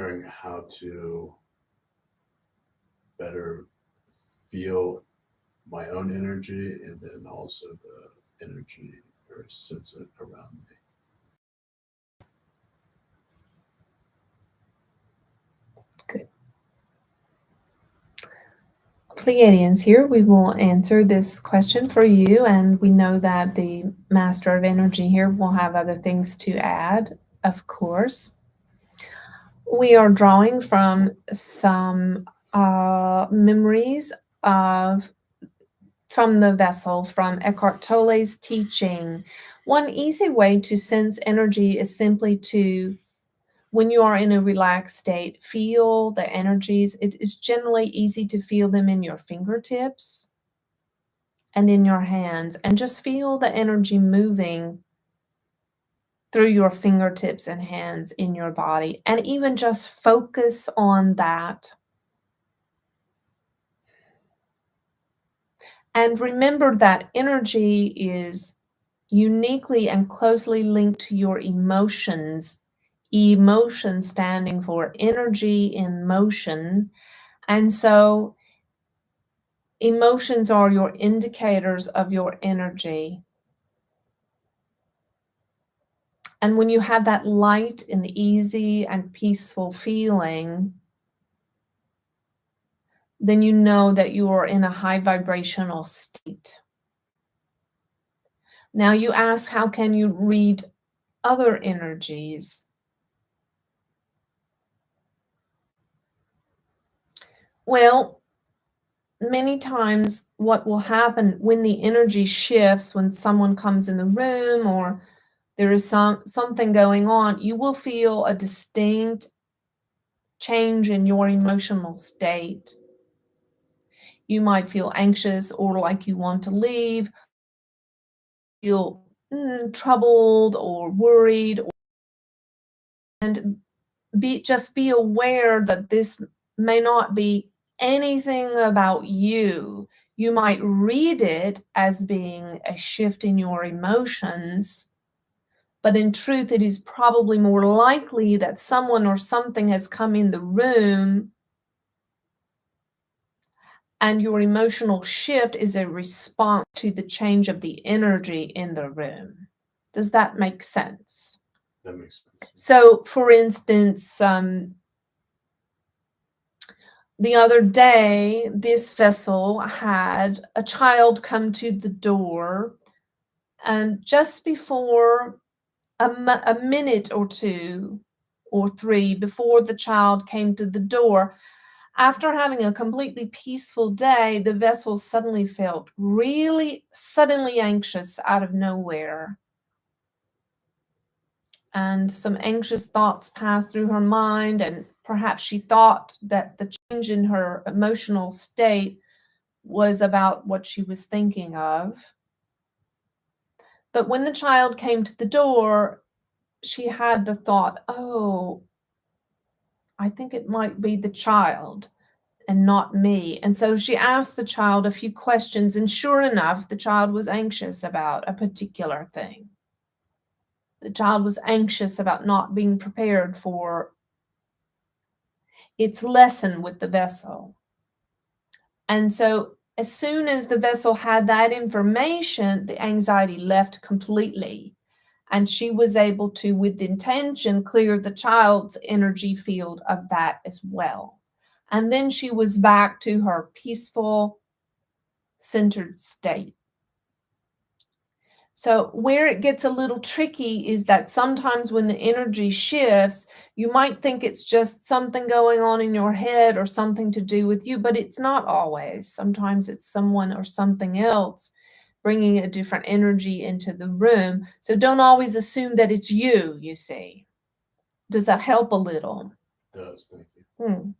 wondering how to better feel my own energy and then also the energy or sense it around me. Good. Pleiadians here, we will answer this question for you, and we know that the Master of Energy here will have other things to add, of course. We are drawing from some memories from the vessel, from Eckhart Tolle's teaching. One easy way to sense energy is simply to, when you are in a relaxed state, feel the energies. It is generally easy to feel them in your fingertips and in your hands, and just feel the energy moving through your fingertips and hands in your body, and even just focus on that. And remember that energy is uniquely and closely linked to your emotions. Emotion standing for energy in motion. And so emotions are your indicators of your energy. And when you have that light and easy and peaceful feeling, then you know that you are in a high vibrational state. Now you ask, how can you read other energies? Well, many times what will happen when the energy shifts, when someone comes in the room or there is something going on, you will feel a distinct change in your emotional state. You might feel anxious or like you want to leave, feel troubled or worried, and just be aware that this may not be anything about you. You might read it as being a shift in your emotions, but in truth, it is probably more likely that someone or something has come in the room and your emotional shift is a response to the change of the energy in the room. Does that make sense? That makes sense. So, for instance, the other day, this vessel had a child come to the door, and just before a minute or two or three before the child came to the door, after having a completely peaceful day, the vessel suddenly felt really suddenly anxious out of nowhere. And some anxious thoughts passed through her mind, and perhaps she thought that the change in her emotional state was about what she was thinking of. But when the child came to the door, she had the thought, oh, I think it might be the child and not me. And so she asked the child a few questions, and sure enough, the child was anxious about a particular thing. The child was anxious about not being prepared for its lesson with the vessel. And so as soon as the vessel had that information, the anxiety left completely. And she was able to, with intention, clear the child's energy field of that as well. And then she was back to her peaceful, centered state. So where it gets a little tricky is that sometimes when the energy shifts, you might think it's just something going on in your head or something to do with you, but it's not always. Sometimes it's someone or something else bringing a different energy into the room. So don't always assume that it's you, you see. Does that help a little? It does, thank you.